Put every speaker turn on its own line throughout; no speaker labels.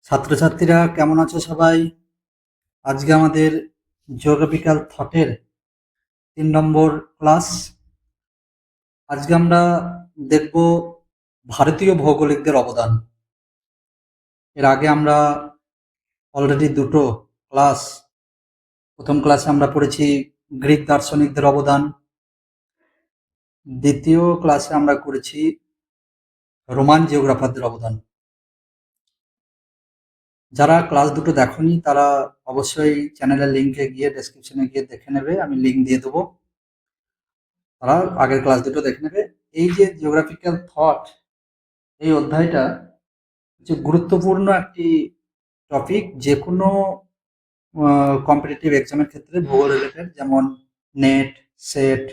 ছাত্রছাত্রীরা কেমন আছো সবাই? আজকে আমাদের জিওগ্রাফিক্যাল থটের 3 নম্বর ক্লাস। আজকে আমরা দেখব ভারতীয় ভৌগোলিকদের অবদান। এর আগে আমরা অলরেডি দুটো ক্লাস, প্রথম ক্লাসে আমরা পড়েছি গ্রিক দার্শনিকদের অবদান, দ্বিতীয় ক্লাসে আমরা করেছি রোমান জিওগ্রাফারদের অবদান। যারা ক্লাস দুটো দেখোনি তারা অবশ্যই চ্যানেলের লিঙ্কে গিয়ে ডেসক্রিপশনে গিয়ে দেখে নেবে, আমি লিঙ্ক দিয়ে দেবো। তারা আগের ক্লাস দুটো দেখে নেবে। এই যে জিওগ্রাফিক্যাল থট, এই অধ্যায়টা হচ্ছে গুরুত্বপূর্ণ একটি টপিক। যে কোনো কম্পিটিটিভ এক্সামের ক্ষেত্রে ভূগোল রিলেটেড, যেমন নেট, সেট,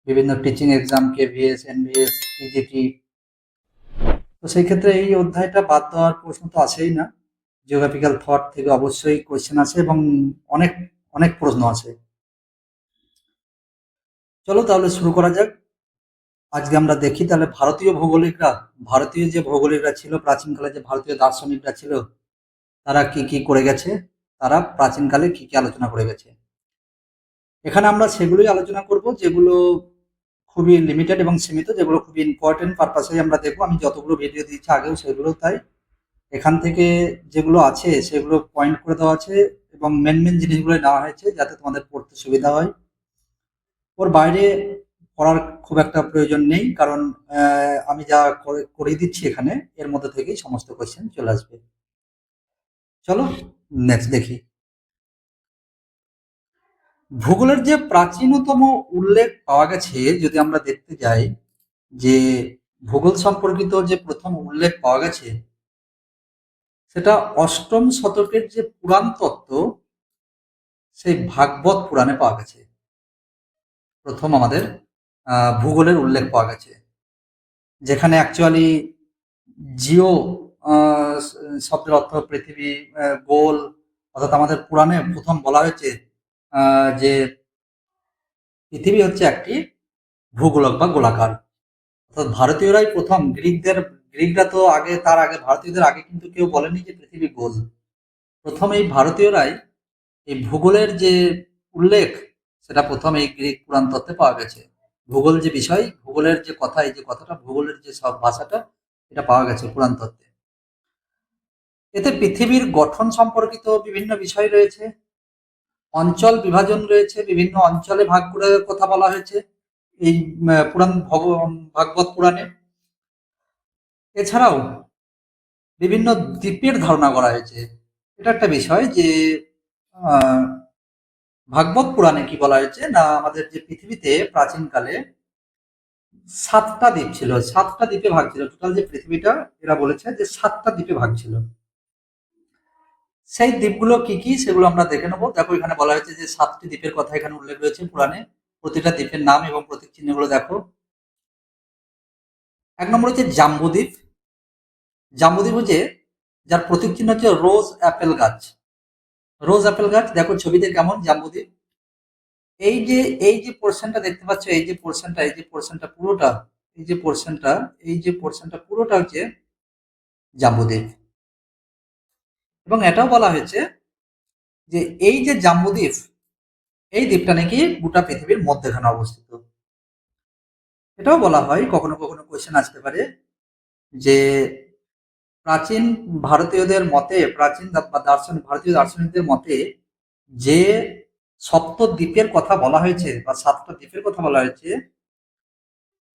বিভিন্ন টিচিং এক্সাম, কেভিএস, এনভিএস, ইজিটি, তো সেই ক্ষেত্রে এই অধ্যায়টা বাদ দেওয়ার প্রশ্ন তো আসেই না। জিওগ্রাফিক্যাল থট থেকে অবশ্যই কোয়েশ্চেন আছে এবং অনেক অনেক প্রশ্ন আছে। চলো তাহলে শুরু করা যাক। আজকে আমরা দেখি তাহলে ভারতীয় যে ভৌগোলিকরা ছিল, প্রাচীনকালে যে ভারতীয় দার্শনিকরা ছিল, তারা কি কি করে গেছে, তারা প্রাচীনকালে কি কি আলোচনা করে গেছে। এখানে আমরা সেগুলোই আলোচনা করব যেগুলো খুবই লিমিটেড এবং সীমিত, যেগুলো খুবই ইম্পর্টেন্ট পারপাসে আমরা দেখবো। আমি যতগুলো ভিডিও দিয়েছি আগেও সেগুলো তাই। এখান থেকে যেগুলো আছে সেগুলো পয়েন্ট করে দেওয়া আছে এবং মেন মেন জিনিসগুলো নেওয়া হয়েছে যাতে তোমাদের পড়তে সুবিধা হয়। ওর বাইরে পড়ার খুব একটা প্রয়োজন নেই, কারণ আমি যা করিয়ে দিচ্ছি এখানে, এর মধ্যে থেকেই সমস্ত কোয়েশ্চেন চলে আসবে। চলো নেক্সট দেখি। ভূগোলের যে প্রাচীনতম উল্লেখ পাওয়া গেছে, যদি আমরা দেখতে যাই যে ভূগোল সম্পর্কিত যে প্রথম উল্লেখ পাওয়া গেছে, সেটা 8ম শতকের যে পুরাণ তত্ত্ব, সেই ভাগবত পুরাণে পাওয়া গেছে। প্রথম আমাদের ভূগোলের উল্লেখ পাওয়া গেছে, যেখানে অ্যাকচুয়ালি জিও শব্দের অর্থ পৃথিবী, গোল, অর্থাৎ আমাদের পুরাণে প্রথম বলা হয়েছে যে পৃথিবী হচ্ছে একটি ভূগোলক বা গোলাকার। অর্থাৎ ভারতীয়রাই প্রথম, গ্রিকরা তো আগে, তার আগে ভারতীয়দের আগে কিন্তু কেউ বলেনি যে পৃথিবী গোল। প্রথম এই ভারতীয়রাই এই ভূগোলের যে উল্লেখ, সেটা প্রথম এই গ্রিক পুরাণ তত্ত্বে পাওয়া গেছে। ভূগোল যে বিষয়, ভূগোলের যে কথা, এই যে কথাটা, ভূগোলের যে সব ভাষাটা, এটা পাওয়া গেছে পুরাণ তত্ত্বে। এতে পৃথিবীর গঠন সম্পর্কিত বিভিন্ন বিষয় রয়েছে, অঞ্চল বিভাজন রয়েছে, বিভিন্ন অঞ্চলে ভাগ করে কথা বলা হয়েছে এই ভাগবত পুরাণে। এছাড়াও বিভিন্ন দ্বীপের ধারণা করা হয়েছে। এটা একটা বিষয় যে ভাগবত পুরাণে কি বলা হয়েছে না, আমাদের যে পৃথিবীতে প্রাচীনকালে 7টা দ্বীপ ছিল, 7টা দ্বীপে ভাগ ছিল। টোটাল যে পৃথিবীটা, এরা বলেছে যে 7টা দ্বীপে ভাগ ছিল। সেই দ্বীপগুলো কি কি সেগুলো আমরা দেখে নেবো। দেখো এখানে বলা হয়েছে যে 7টি দ্বীপের কথা এখানে উল্লেখ রয়েছে পুরাণে। প্রতিটা দ্বীপের নাম এবং প্রতীক চিহ্নগুলো দেখো। 1 নম্বর হচ্ছে জাম্বুদ্বীপ। জাম্বুদ্বীপ হচ্ছে, যার প্রতীক চিহ্ন হচ্ছে রোজ অ্যাপেল গাছ। রোজ অ্যাপেল গাছ দেখো ছবিতে কেমন জাম্বুদ্বীপ। এই যে পোর্শনটা দেখতে পাচ্ছ, এই যে পোর্শনটা পুরোটা, এই যে পোর্শনটা পুরোটা হচ্ছে জাম্বুদ্বীপ। এবং এটাও বলা হয়েছে যে এই যে জাম্বুদ্বীপ, এই দ্বীপটা নাকি গোটা পৃথিবীর মধ্যখানে অবস্থিত। এটাও বলা হয়, কখনো কখনো কোয়েশ্চেন আসতে পারে যে প্রাচীন ভারতীয়দের মতে, ভারতীয় দার্শনিকদের মতে যে সপ্ত দ্বীপের কথা বলা হয়েছে বা 7টা দ্বীপের কথা বলা হয়েছে,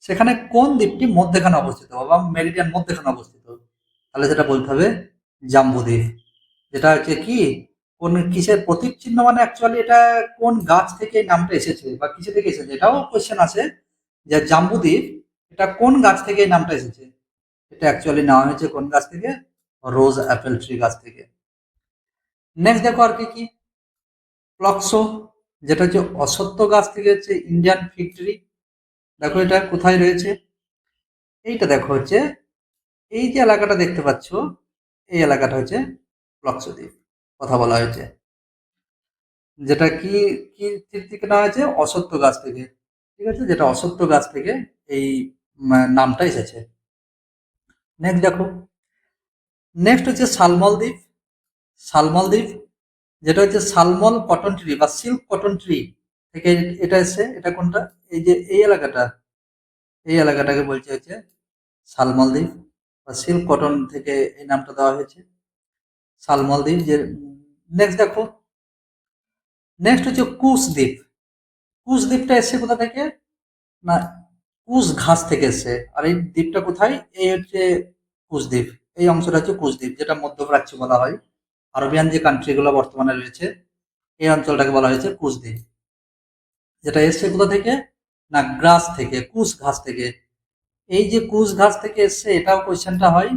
সেখানে কোন দ্বীপটি মধ্যখানে অবস্থিত বা মেরিডিয়ান মধ্যখানে অবস্থিত, তাহলে সেটা বলতে হবে জাম্বুদ্বীপ। যেটা হচ্ছে কি, কোন কিসের প্রতীক চিহ্ন, মানে অ্যাকচুয়ালি এটা কোন গাছ থেকে এই নামটা এসেছে বা কিসে থেকে এসেছে, এটাও কোয়েশ্চেন আছে যে জাম্বুদ্বীপ এটা কোন গাছ থেকে এই নামটা এসেছে। এটা অ্যাকচুয়ালি নেওয়া হয়েছে কোন গাছ থেকে, রোজ অ্যাপেল ট্রি গাছ থেকে। নেক্সট দেখো আর কি কি, প্লক্সো, যেটা হচ্ছে অশ্বত্থ গাছ থেকে হচ্ছে ইন্ডিয়ান ফিগ ট্রি। দেখো এটা কোথায় রয়েছে, এইটা দেখো হচ্ছে এই যে এলাকাটা দেখতে পাচ্ছ, এই এলাকাটা হচ্ছে প্লক্সো দ্বীপ কথা বলা হয়েছে। যেটা কি কি থেকে নেওয়া হয়েছে, অশ্বত্থ গাছ থেকে। ঠিক আছে, যেটা অশ্বত্থ গাছ থেকে এই নামটা এসেছে। নেক্সট দেখো, নেক্সট হচ্ছে শালমল দ্বীপ। শালমল দ্বীপ, যেটা হচ্ছে শালমল কটন ট্রি বা সিল্ক কটন ট্রি থেকে এটা এসছে। এটা কোনটা? এই যে এই এলাকাটাকে বলছে হচ্ছে শালমল দ্বীপ বা সিল্ক কটন থেকে এই নামটা দেওয়া হয়েছে শালমল দ্বীপ। যে নেক্সট দেখো, নেক্সট হচ্ছে কুশ দ্বীপ। কুশ দ্বীপটা এসছে কোথা থেকে? না, কুশ ঘাস থেকে এসছে। আর এই দ্বীপটা কোথায়? এই হচ্ছে কুশ দ্বীপ। এই অংশটা হচ্ছে কুশ দ্বীপ, যেটা মধ্যপ্রাচ্য বলা হয়। আরবিয়ান যে কান্ট্রিগুলো বর্তমানে রয়েছে, এই অঞ্চলটাকে বলা হয়েছে কুশ দ্বীপ। যেটা এসছে কোথা থেকে? না, গ্রাস থেকে, কুশ ঘাস থেকে। এই যে কুশ ঘাস থেকে এসছে, এটাও কোয়েশ্চেনটা হয়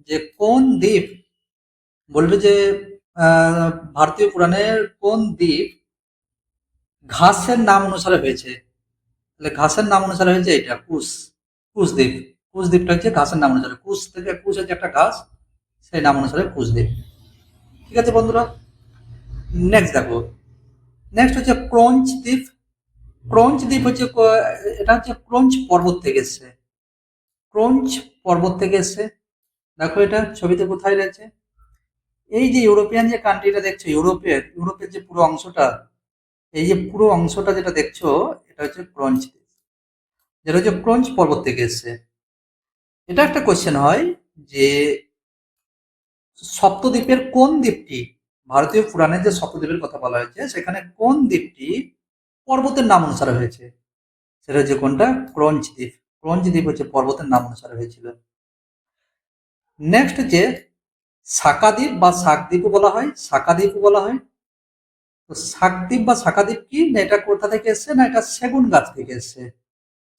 যে কোন দ্বীপ, বলবে যে ভারতীয় পুরাণের কোন দ্বীপ ঘাসের নাম অনুসারে হয়েছে। তাহলে ঘাসের নাম অনুসারে হয়েছে এটা কুশ, কুশ দ্বীপ। কুশ দ্বীপটা হচ্ছে ঘাসের নাম অনুসারে, কুশ থেকে, কুশ হচ্ছে একটা ঘাস, সেই নাম অনুসারে কুশ দ্বীপ। ঠিক আছে বন্ধুরা, নেক্সট দেখো, নেক্সট হচ্ছে ক্রঞ্চ দ্বীপ। ক্রঞ্চ দ্বীপ হচ্ছে এটা হচ্ছে ক্রঞ্চ পর্বত থেকে এসছে। ক্রঞ্চ পর্বত থেকে এসছে। দেখো এটা ছবিতে কোথায় রয়েছে? এই যে ইউরোপিয়ান যে কান্ট্রিটা দেখছো, ইউরোপের যে পুরো অংশটা, এই যে পুরো অংশটা যেটা দেখছো, এটা হচ্ছে ক্রঞ্চ দ্বীপ, যেটা হচ্ছে ক্রঞ্চ পর্বত থেকে এসছে। এটা একটা কোয়েশ্চেন হয় যে সপ্তদ্বীপের কোন দ্বীপটি, ভারতীয় পুরাণে যে সপ্তদ্বীপের কথা বলা হয়েছে, সেখানে কোন দ্বীপটি পর্বতের নাম অনুসারে হয়েছে? সেটা হচ্ছে কোনটা? ক্রঞ্চ দ্বীপ। ক্রঞ্চ দ্বীপ হচ্ছে পর্বতের নাম অনুসারে হয়েছিল। নেক্সট হচ্ছে শাকাদ্বীপ বা শাকদ্বীপও বলা হয়, শাকাদ্বীপও বলা হয়। তো শাকদ্বীপ বা শাকাদ্বীপ কি? না এটা কোথা থেকে এসছে? না এটা সেগুন গাছ থেকে এসছে,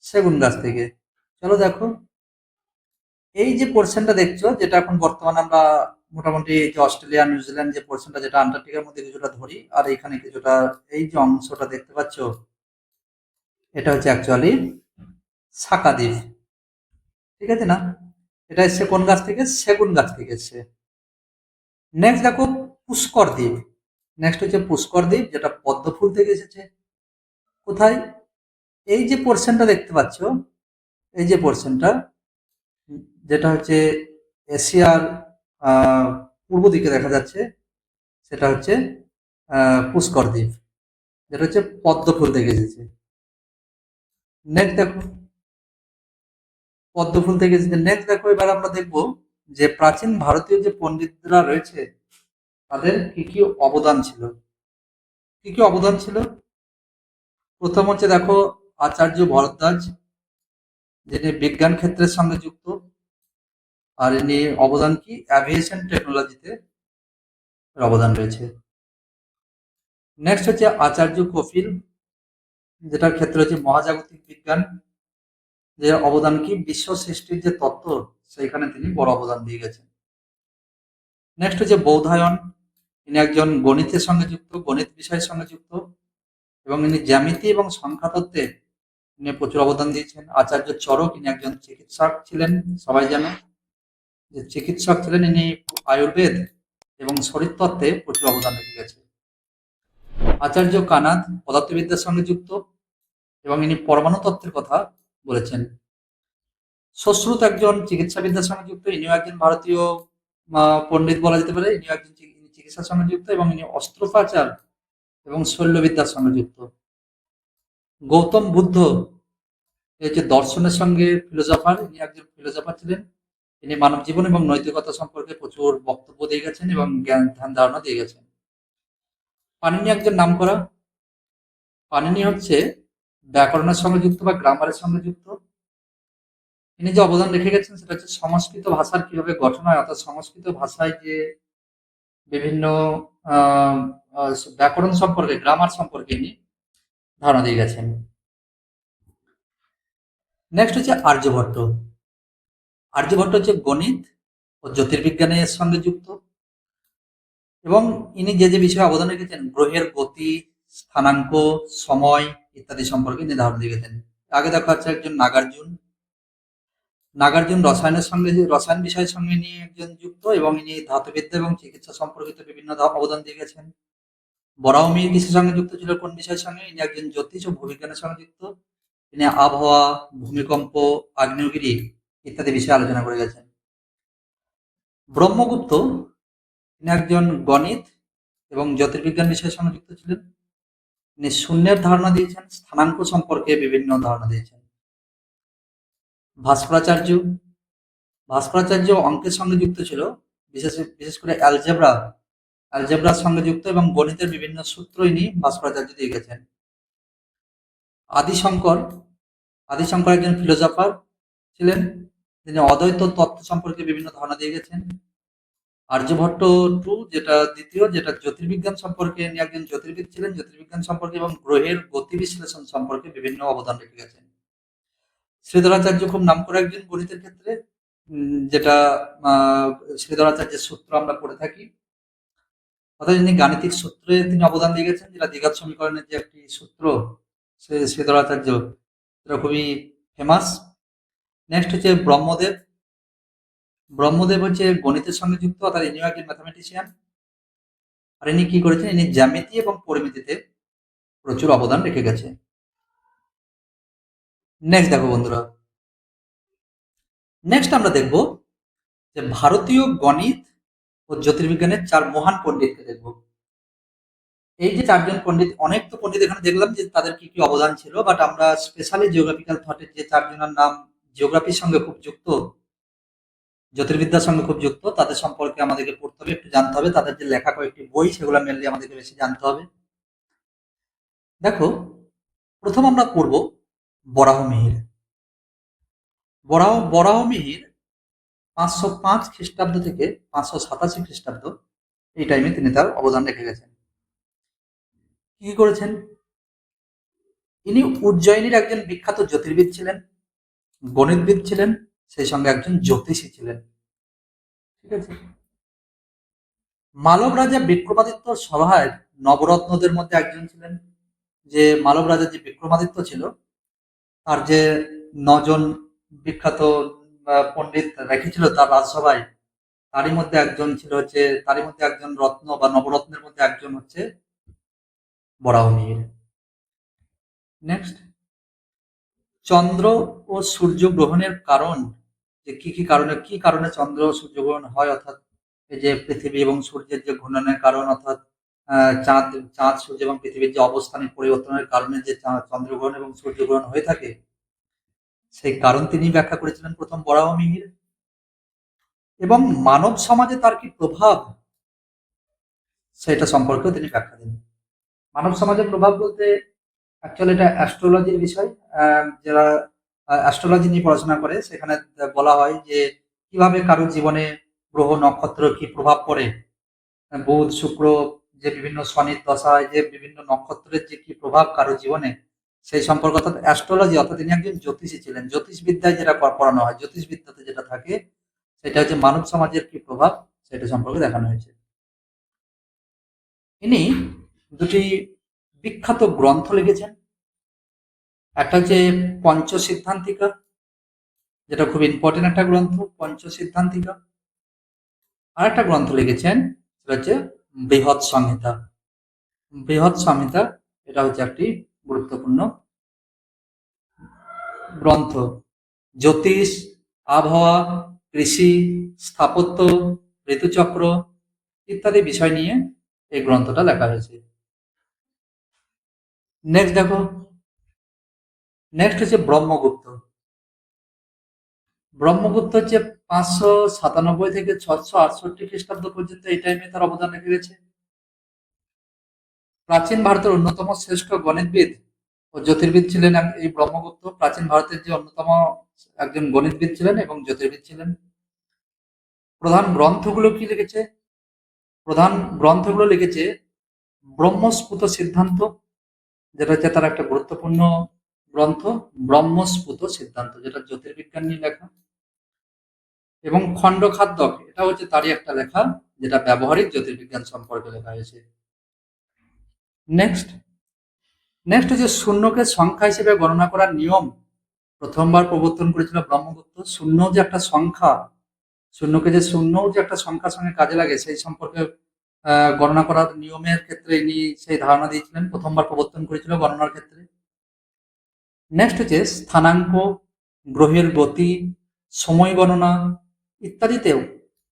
সেগুন গাছ থেকে। চলো দেখো, এই যে পোর্শনটা দেখছো, যেটা এখন বর্তমানে আমরা মোটামুটি যে অস্ট্রেলিয়া নিউজিল্যান্ড যে পোর্শনটা, যেটা আন্টার্কটিকার মধ্যে কিছুটা ধরি, আর এখানে কিছুটা, এই যে অংশটা দেখতে পাচ্ছ, এটা হচ্ছে অ্যাকচুয়ালি শাকাদ্বীপ। ঠিক আছে না? এটা এসছে কোন গাছ থেকে? সেগুন গাছ থেকে এসছে। নেক্সট দেখো পুষ্কর দ্বীপ। নেক্সট হচ্ছে পুষ্কর দ্বীপ, যেটা পদ্ম ফুল থেকে এসেছে। কোথায়? এই যে পোর্শনটা দেখতে পাচ্ছ, এই যে পোর্শনটা, যেটা হচ্ছে এশিয়ার পূর্ব দিকে দেখা যাচ্ছে, সেটা হচ্ছে পুষ্কর দ্বীপ, যেটা হচ্ছে পদ্ম ফুল থেকে এসেছে। নেক্সট দেখো, পদ্ম ফুল থেকে এসেছে। নেক্সট দেখো, এবার আমরা দেখবো যে প্রাচীন ভারতীয় যে পণ্ডিতরা রয়েছে, তাদের কি কি অবদান ছিল। কি কি অবদান ছিল? প্রথম হচ্ছে দেখো আচার্য ভরদ্বাজ, যিনি বিজ্ঞান ক্ষেত্রের সঙ্গে যুক্ত, আর ইনি অবদান কি? অ্যাভিয়েশন টেকনোলজিতে অবদান রয়েছে। নেক্সট হচ্ছে আচার্য কপিল, যেটার ক্ষেত্রে হচ্ছে মহাজাগতিক বিজ্ঞান, যে অবদান কি? বিশ্ব সৃষ্টির যে তত্ত্ব, সেইখানে তিনি বড় অবদান দিয়ে গেছেন। নেক্সট হচ্ছে বৌধায়ন, ইনি একজন গণিতের সঙ্গে যুক্ত, গণিত বিষয়ের সঙ্গে যুক্ত, এবং ইনি জ্যামিতি এবং সংখ্যা তত্ত্বে ইনি প্রচুর অবদান দিয়েছেন। আচার্য চরক, ইনি একজন চিকিৎসক ছিলেন, সবাই জানো যে চিকিৎসক ছিলেন, ইনি আয়ুর্বেদ এবং শরীরতত্ত্বে প্রচুর অবদান রেখে গেছেন। আচার্য কানাদ পদার্থবিদ্যার সঙ্গে যুক্ত, এবং ইনি পরমাণু তত্ত্বের কথা বলেছেন। সুশ্রুত একজন চিকিৎসাবিদ্যার সঙ্গে যুক্ত, ইনিও একজন ভারতীয় পণ্ডিত বলা যেতে পারে। ইনিও একজন চিকিৎসার সঙ্গে যুক্ত, এবং ইনি অস্ত্রোপচার এবং শল্যবিদ্যার সঙ্গে যুক্ত। গৌতম বুদ্ধ, এই যে দর্শনের সঙ্গে ফিলোসফার, ইনি একজন ফিলোসফার ছিলেন। তিনি মানব জীবন এবং নৈতিকতা সম্পর্কে প্রচুর বক্তব্য দিয়ে গেছেন এবং জ্ঞান ধ্যান ধারণা দিয়ে গেছেন। পাণিনি একজন নামকরা, পাণিনি হচ্ছে ব্যাকরণের সঙ্গে যুক্ত বা গ্রামারের সঙ্গে যুক্ত। তিনি যে অবদান রেখে গেছেন, সেটা হচ্ছে সংস্কৃত ভাষার কিভাবে গঠন হয়, অর্থাৎ সংস্কৃত ভাষায় যে বিভিন্ন আহ, আহ, ব্যাকরণ সম্পর্কে, গ্রামার সম্পর্কে ইনি ধারণা দিয়ে গেছেন। নেক্সট হচ্ছে আর্যভট্ট। আর্যভট্ট হচ্ছে গণিত ও জ্যোতির্বিজ্ঞানের সঙ্গে যুক্ত, এবং ইনি যে যে বিষয়ে অবদান রেখেছেন, গ্রহের গতি, স্থানাঙ্ক, সময় ইত্যাদি সম্পর্কে ইনি ধারণা দিয়ে গেছেন। আগে দেখা যাচ্ছে একজন নাগার্জুন। নাগার্জুন রসায়নের সঙ্গে, রসায়ন বিষয়ের সঙ্গে ইনি একজন যুক্ত, এবং ইনি ধাতুবিদ্যা এবং চিকিৎসা সম্পর্কিত বিভিন্ন অবদান দিয়ে গেছেন। বরাহমিহির কিসের সঙ্গে যুক্ত ছিল, কোন বিষয়ের সঙ্গে? ইনি একজন জ্যোতিষ ও ভূবিজ্ঞানের সঙ্গে যুক্ত। তিনি আবহাওয়া, ভূমিকম্প, আগ্নেয়গিরি ইত্যাদি বিষয়ে আলোচনা করে গেছেন। ব্রহ্মগুপ্ত, তিনি একজন গণিত এবং জ্যোতির্বিজ্ঞান বিষয়ের সঙ্গে যুক্ত ছিলেন। তিনি শূন্যের ধারণা দিয়েছেন, স্থানাঙ্ক সম্পর্কে বিভিন্ন ধারণা দিয়েছেন। ভাস্করাচার্য ভাস্করাচার্য অঙ্কের সঙ্গে যুক্ত ছিল, বিশেষ করে অ্যালজেব্রার সঙ্গে যুক্ত, এবং গণিতের বিভিন্ন সূত্র ইনি ভাস্করাচার্য দিয়ে গেছেন। আদিশঙ্কর একজন ফিলোসফার ছিলেন, তিনি অদ্বৈত তত্ত্ব সম্পর্কে বিভিন্ন ধারণা দিয়ে গেছেন। আর্যভট্ট যেটা জ্যোতির্বিজ্ঞান সম্পর্কে, ইনি একজন জ্যোতির্বিদ ছিলেন, জ্যোতির্বিজ্ঞান সম্পর্কে এবং গ্রহের গতি বিশ্লেষণ সম্পর্কে বিভিন্ন অবদান রেখে গেছেন। শ্রীধরাচার্য খুব নামকরা একজন গণিতের ক্ষেত্রে, যেটা শ্রীধরাচার্যের সূত্র আমরা পড়ে থাকি, অর্থাৎ তিনি গাণিতিক সূত্রে তিনি অবদান দিয়ে গেছেন, যেটা দ্বিঘাত সমীকরণের যে একটি সূত্র, শ্রীধরাচার্য, সেটা খুবই ফেমাস। নেক্সট হচ্ছে ব্রহ্মদেব হচ্ছে গণিতের সঙ্গে যুক্ত, অর্থাৎ ইনিও একজন ম্যাথামেটিশিয়ান। আর ইনি কি করেছেন, ইনি জ্যামিতি এবং পরিমিতিতে প্রচুর অবদান রেখে গেছে। নেক্সট দেখো বন্ধুরা, নেক্সট আমরা দেখব যে ভারতীয় গণিত ও জ্যোতির্বিজ্ঞানের 4 মহান পণ্ডিতকে দেখব। এই যে 4 জন পণ্ডিত, অনেক তো পণ্ডিত এখানে দেখলাম যে তাদের কি কি অবদান ছিল, বাট আমরা স্পেশালি জিওগ্রাফিক্যাল থটের যে 4 জনের নাম জিওগ্রাফির সঙ্গে খুব যুক্ত, জ্যোতির্বিদ্যার সঙ্গে খুব যুক্ত, তাদের সম্পর্কে আমাদেরকে পড়তে হবে, একটু জানতে হবে। তাদের যে লেখা কয়েকটি বই, সেগুলো মেনলি আমাদেরকে বেশি জানতে হবে। দেখো, প্রথম আমরা পড়ব বরাহমিহির। বরাহমিহির 505 খ্রিস্টাব্দ থেকে 587 খ্রিস্টাব্দ, এই টাইমে তিনি তার অবদান রেখে গেছেন। কি করেছেন? ইনি উজ্জয়িনীর একজন বিখ্যাত জ্যোতির্বিদ ছিলেন, গণিতবিদ ছিলেন, সেই সঙ্গে একজন জ্যোতিষী ছিলেন। ঠিক আছে। মালব রাজা বিক্রমাদিত্য সভায় নবরত্নদের মধ্যে একজন ছিলেন। যে মালব রাজা যে বিক্রমাদিত্য ছিল, তার যে 9 জন বিখ্যাত পণ্ডিত রেখেছিল তার রাজসভায়, তারই মধ্যে একজন রত্ন বা নবরত্নের মধ্যে একজন হচ্ছে বরাহমিহির। নেক্সট, চন্দ্র ও সূর্য গ্রহণের কারণ, যে কি কারণে চন্দ্র ও সূর্য গ্রহণ হয়, অর্থাৎ এই যে পৃথিবী এবং সূর্যের যে ঘূর্ণনের কারণ, অর্থাৎ চাঁদ সূর্য এবং পৃথিবীর যে অবস্থানের পরিবর্তনের কারণে যে চন্দ্রগ্রহণ এবং সূর্যগ্রহণ হয়ে থাকে, সেই কারণ তিনি ব্যাখ্যা করেছিলেন প্রথম বরাহমিহির। এবং মানব সমাজে তার কি প্রভাব, সেটা সম্পর্কেও তিনি ব্যাখ্যা দেন। মানব সমাজের প্রভাব বলতে অ্যাকচুয়ালি এটা অ্যাস্ট্রোলজির বিষয়। যারা অ্যাস্ট্রোলজি নিয়ে পড়াশোনা করে, সেখানে বলা হয় যে কিভাবে কারো জীবনে গ্রহ নক্ষত্র কি প্রভাব পড়ে, বুধ শুক্র, যে বিভিন্ন শনির দশায় যে বিভিন্ন নক্ষত্রের যে কি প্রভাব কারো জীবনে, সেই সম্পর্কে, অর্থাৎ অ্যাস্ট্রোলজি, অর্থাৎ তিনি একজন জ্যোতিষী ছিলেন। জ্যোতিষবিদ্যায় যেটা পড়ানো হয়, জ্যোতিষবিদ্যাতে যেটা থাকে, সেটা হচ্ছে মানব সমাজের কি প্রভাব, সেটা সম্পর্কে দেখানো হয়েছে। ইনি দুটি বিখ্যাত গ্রন্থ লিখেছেন। একটা হচ্ছে পঞ্চসিদ্ধান্তিকা, যেটা খুব ইম্পর্টেন্ট একটা গ্রন্থ, পঞ্চসিদ্ধান্তিকা। আর একটা গ্রন্থ লিখেছেন, সেটা হচ্ছে বৃহৎ সংহিতা। বৃহৎ সংহিতা, এটা হচ্ছে একটি গুরুত্বপূর্ণ গ্রন্থ। জ্যোতিষ, আবহাওয়া, কৃষি, স্থাপত্য, ঋতুচক্র ইত্যাদি বিষয় নিয়ে এই গ্রন্থটা লেখা হয়েছে। নেক্সট দেখো, নেক্সট হচ্ছে ব্রহ্মগুপ্ত। ব্রহ্মগুপ্ত হচ্ছে 597 থেকে 668 খ্রিস্টাব্দ পর্যন্ত, এই টাইমে তার অবদান রেখে গেছে। প্রাচীন ভারতের অন্যতম শ্রেষ্ঠ গণিতবিদ ও জ্যোতির্বিদ ছিলেন এই ব্রহ্মগুপ্ত। প্রাচীন ভারতের যে অন্যতম একজন গণিতবিদ ছিলেন এবং জ্যোতির্বিদ ছিলেন। প্রধান গ্রন্থগুলো কি লিখেছে? প্রধান গ্রন্থগুলো লিখেছে ব্রহ্মস্ফুট সিদ্ধান্ত, যেটা হচ্ছে তার একটা গুরুত্বপূর্ণ গ্রন্থ, ব্রহ্মস্ফুট সিদ্ধান্ত, যেটা জ্যোতির্বিজ্ঞান নিয়ে লেখা। এবং খণ্ডখাদ্যক, এটা হচ্ছে তারই একটা লেখা, যেটা ব্যবহারিক জ্যোতির্বিজ্ঞান সম্পর্কে লেখা হয়েছে। নেক্সট হচ্ছে শূন্যকে সংখ্যা হিসেবে গণনা করার নিয়ম প্রথমবার প্রবর্তন করেছিল ব্রহ্মগুপ্ত। শূন্য যে একটা সংখ্যা, শূন্যকে যে একটা সংখ্যার সঙ্গে কাজে লাগে, সেই সম্পর্কে গণনা করার নিয়মের ক্ষেত্রে ইনি সেই ধারণা দিয়েছিলেন, প্রথমবার প্রবর্তন করেছিল গণনার ক্ষেত্রে। নেক্সট হচ্ছে স্থানাঙ্ক, গ্রহের গতি, সময় গণনা ইত্যাদিতেও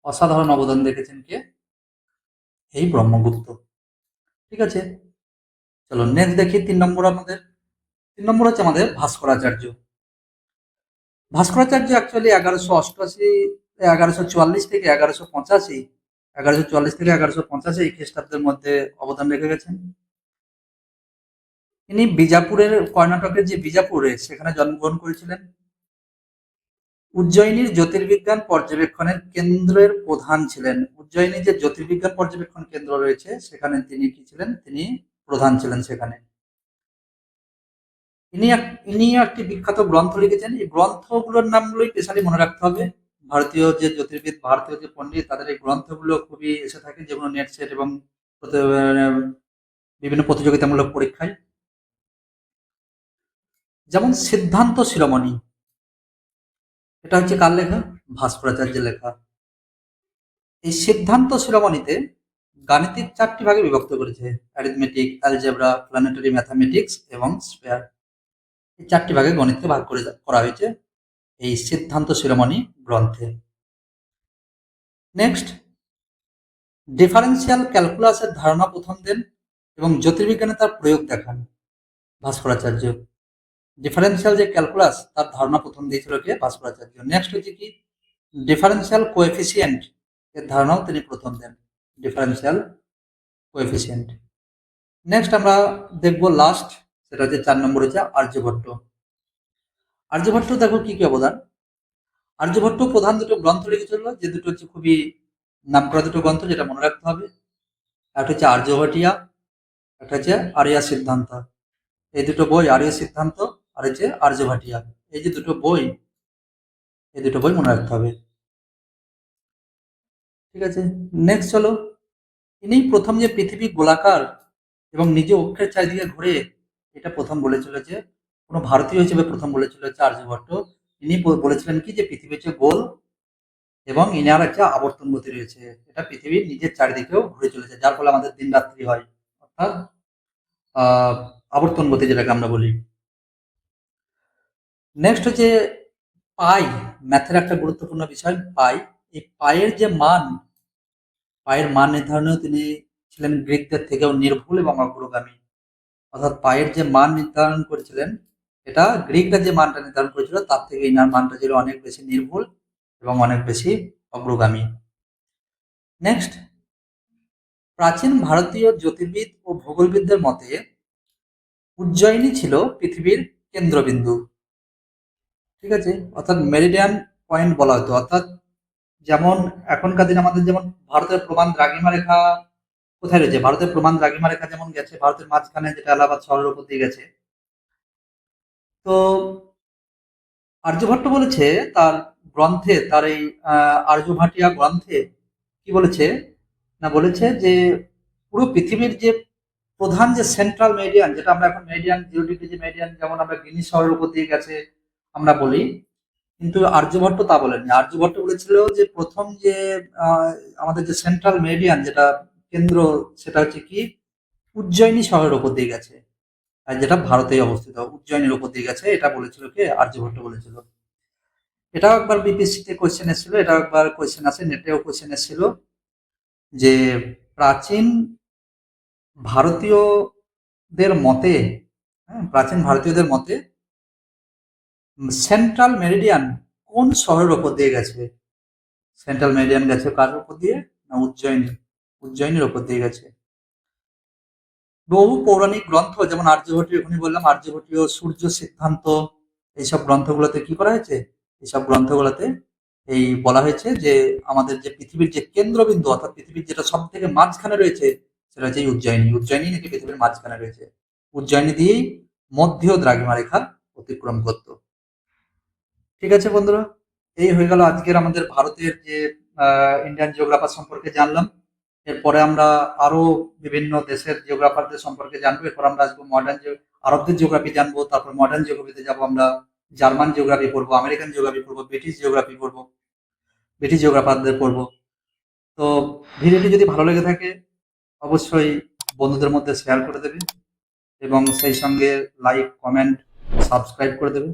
অসাধারণ অবদান রেখেছেন কে? এই ব্রহ্মগুপ্ত। ঠিক আছে, চলো নেক্সট দেখি 3 নম্বর। আমাদের 3 নম্বর হচ্ছে আমাদের ভাস্করাচার্য। ভাস্করাচার্য অ্যাকচুয়ালি 1188 1144 থেকে 1185 1144 থেকে 1185 এই খ্রিস্টাব্দের মধ্যে অবদান রেখে গেছেন। তিনি বিজাপুরের, কর্ণাটকের যে বিজাপুরে, সেখানে জন্মগ্রহণ করেছিলেন। উজ্জয়িনীর জ্যোতির্বিজ্ঞান পর্যবেক্ষণের কেন্দ্রের প্রধান ছিলেন। উজ্জয়িনী যে জ্যোতির্বিজ্ঞান পর্যবেক্ষণ কেন্দ্র রয়েছে সেখানে তিনি কি ছিলেন, তিনি প্রধান ছিলেন সেখানে। ইনি একটি বিখ্যাত গ্রন্থ লিখেছেন। এই গ্রন্থগুলোর নামগুলোই স্পেশালি মনে রাখতে হবে। ভারতীয় যে জ্যোতির্বিদ, ভারতীয় যে পণ্ডিত, তাদের এই গ্রন্থগুলো খুবই এসে থাকে, যেগুলো নেট সেট এবং বিভিন্ন প্রতিযোগিতামূলক পরীক্ষায়। যেমন সিদ্ধান্ত শিরোমণি, এটা হচ্ছে কার লেখা? ভাস্করাচার্যের লেখা। এই সিদ্ধান্ত শিরোমণিতে গাণিতিক 4টি ভাগে বিভক্ত করেছে: অ্যারিথমেটিক, অ্যালজেব্রা, প্ল্যানেটারি ম্যাথামেটিক্স এবং স্পেয়ার। এই 4টি ভাগে গণিতকে ভাগ করা হয়েছে এই সিদ্ধান্ত শিরোমণি গ্রন্থে। নেক্সট, ডিফারেন্সিয়াল ক্যালকুলাসের ধারণা প্রথম দেন এবং জ্যোতির্বিজ্ঞানে তার প্রয়োগ দেখান ভাস্করাচার্য। ডিফারেন্সিয়াল যে ক্যালকুলাস, তার ধারণা প্রথম দিয়েছিল কে? ভাস্করাচার্য। নেক্সট হচ্ছে কি, ডিফারেন্সিয়াল কোএফিসিয়েন্ট এর ধারণাও তিনি প্রথম দেন, ডিফারেন্সিয়াল কোএফিসিয়েন্ট। নেক্সট আমরা দেখবো লাস্ট, সেটা হচ্ছে 4 নম্বর, হচ্ছে আর্যভট্ট। আর্যভট্ট দেখো কি কি অবদান। আর্যভট্ট প্রধান দুটো গ্রন্থ লিখেছিল, যে দুটো হচ্ছে খুবই নামকরা দুটো গ্রন্থ, যেটা মনে রাখতে হবে। একটা হচ্ছে আর্যভট্টিয়া, একটা হচ্ছে আর্য সিদ্ধান্ত। এই দুটো বই, আর্য সিদ্ধান্ত আর হচ্ছে আর্যভট্টিয়া, এই যে দুটো বই, এই দুটো বই মনে রাখতে হবে। ঠিক আছে, নেক্সট চলো। ইনি প্রথম যে পৃথিবী গোলাকার এবং নিজ অক্ষের চারিদিকে ঘুরে, এটা প্রথম বলেছিল, যে কোনো ভারতীয় হিসেবে প্রথম বলেছিল হচ্ছে আর্যভট্ট। ইনি বলেছিলেন কি, যে পৃথিবী হচ্ছে গোল এবং ইনার একটা আবর্তন গতি রয়েছে, এটা পৃথিবীর নিজের চারিদিকেও ঘুরে চলেছে, যার ফলে আমাদের দিন রাত্রি হয়, অর্থাৎ আবর্তন গতি যেটাকে আমরা বলি। নেক্সট হচ্ছে পাই, ম্যাথের একটা গুরুত্বপূর্ণ বিষয় পাই। এই পায়ের যে মান, পায়ের মান নির্ধারণেও তিনি ছিলেন গ্রিকদের থেকেও নির্ভুল এবং অগ্রগামী। অর্থাৎ পায়ের যে মান নির্ধারণ করেছিলেন, এটা গ্রিকরা যে মানটা নির্ধারণ করেছিল, তার থেকে ইনার মানটা ছিল অনেক বেশি নির্ভুল এবং অনেক বেশি অগ্রগামী। নেক্সট, প্রাচীন ভারতীয় জ্যোতির্বিদ ও ভূগোলবিদদের মতে উজ্জয়িনী ছিল পৃথিবীর কেন্দ্রবিন্দু। ঠিক আছে, অর্থাৎ মেরিডিয়ান পয়েন্ট বলা হতো। অর্থাৎ যেমন এখনকার দিনে আমাদের যেমন ভারতের প্রমাণ দ্রাঘিমা রেখা কোথায় রয়েছে, ভারতের প্রমাণ দ্রাঘিমা রেখা যেমন গেছে ভারতের মাঝখানে, যেটা এলাহাবাদ শহরের উপর দিয়ে গেছে। তো আর্যভট্ট বলেছে তার গ্রন্থে, তার এই আর্যভাটিয়া গ্রন্থে কি বলেছে না, বলেছে যে পুরো পৃথিবীর যে প্রধান যে সেন্ট্রাল মেরিডিয়ান, যেটা আমরা এখন মেরিডিয়ান, 0 ডিগ্রি যে মেরিডিয়ান, যেমন আমরা গ্রিনিচ শহরের উপর দিয়ে গেছে আমরা বলি, কিন্তু আর্যভট্ট তা বলেননি। আর্যভট্ট বলেছিল যে প্রথম যে আমাদের যে সেন্ট্রাল মেরিডিয়ান, যেটা কেন্দ্র, সেটা হচ্ছে কি উজ্জয়িনী শহরের উপর দিয়ে গেছে, আর যেটা ভারতেই অবস্থিত, উজ্জয়িনীর উপর দিয়ে গেছে, এটা বলেছিল কে? আর্যভট্ট বলেছিল। এটাও একবার বিপিএসসিতে কোয়েশ্চেন এসেছিল, এটাও একবার কোয়েশ্চেন আছে, নেটেও কোয়েশ্চেন এসেছিল, যে প্রাচীন ভারতীয়দের মতে, প্রাচীন ভারতীয়দের মতে সেন্ট্রাল মেরিডিয়ান কোন শহরের উপর দিয়ে গেছে? সেন্ট্রাল মেরিডিয়ান গেছে কার উপর দিয়ে? না, উজ্জয়িনী, উজ্জয়িনীর উপর দিয়ে গেছে। বহু পৌরাণিক গ্রন্থ, যেমন আর্যভট্ট, এখনই বললাম আর্যভট্টীয় সূর্য সিদ্ধান্ত, এইসব গ্রন্থগুলোতে কি করা হয়েছে? এইসব গ্রন্থগুলোতে এই বলা হয়েছে যে আমাদের যে পৃথিবীর যে কেন্দ্রবিন্দু, অর্থাৎ পৃথিবীর যেটা সব থেকে মাঝখানে রয়েছে, সেটা হচ্ছে উজ্জয়িনী। উজ্জয়িনী নাকি পৃথিবীর মাঝখানে রয়েছে, উজ্জয়িনী দিয়েই মধ্যীয় দ্রাঘিমা রেখা অতিক্রম করত। ঠিক আছে বন্ধুরা, এই হয়ে গেল আজকের আমাদের ভারতের যে ইন্ডিয়ান জিওগ্রাফার সম্পর্কে জানলাম। এরপরে আমরা আরো বিভিন্ন দেশের জিওগ্রাফারদের সম্পর্কে জানবো। এরপর আমরা আসবো আরবদের জিওগ্রাফি জানবো, তারপর মডার্ন জিওগ্রাফিতে যাবো আমরা, জার্মান জিওগ্রাফি পড়বো, আমেরিকান জিওগ্রাফি পড়বো, ব্রিটিশ জিওগ্রাফি পড়বো, ব্রিটিশ জিওগ্রাফারদের পড়বো। তো ভিডিওটি যদি ভালো লেগে থাকে অবশ্যই বন্ধুদের মধ্যে শেয়ার করে দেবে এবং সেই সঙ্গে লাইক, কমেন্ট, সাবস্ক্রাইব করে দেবে।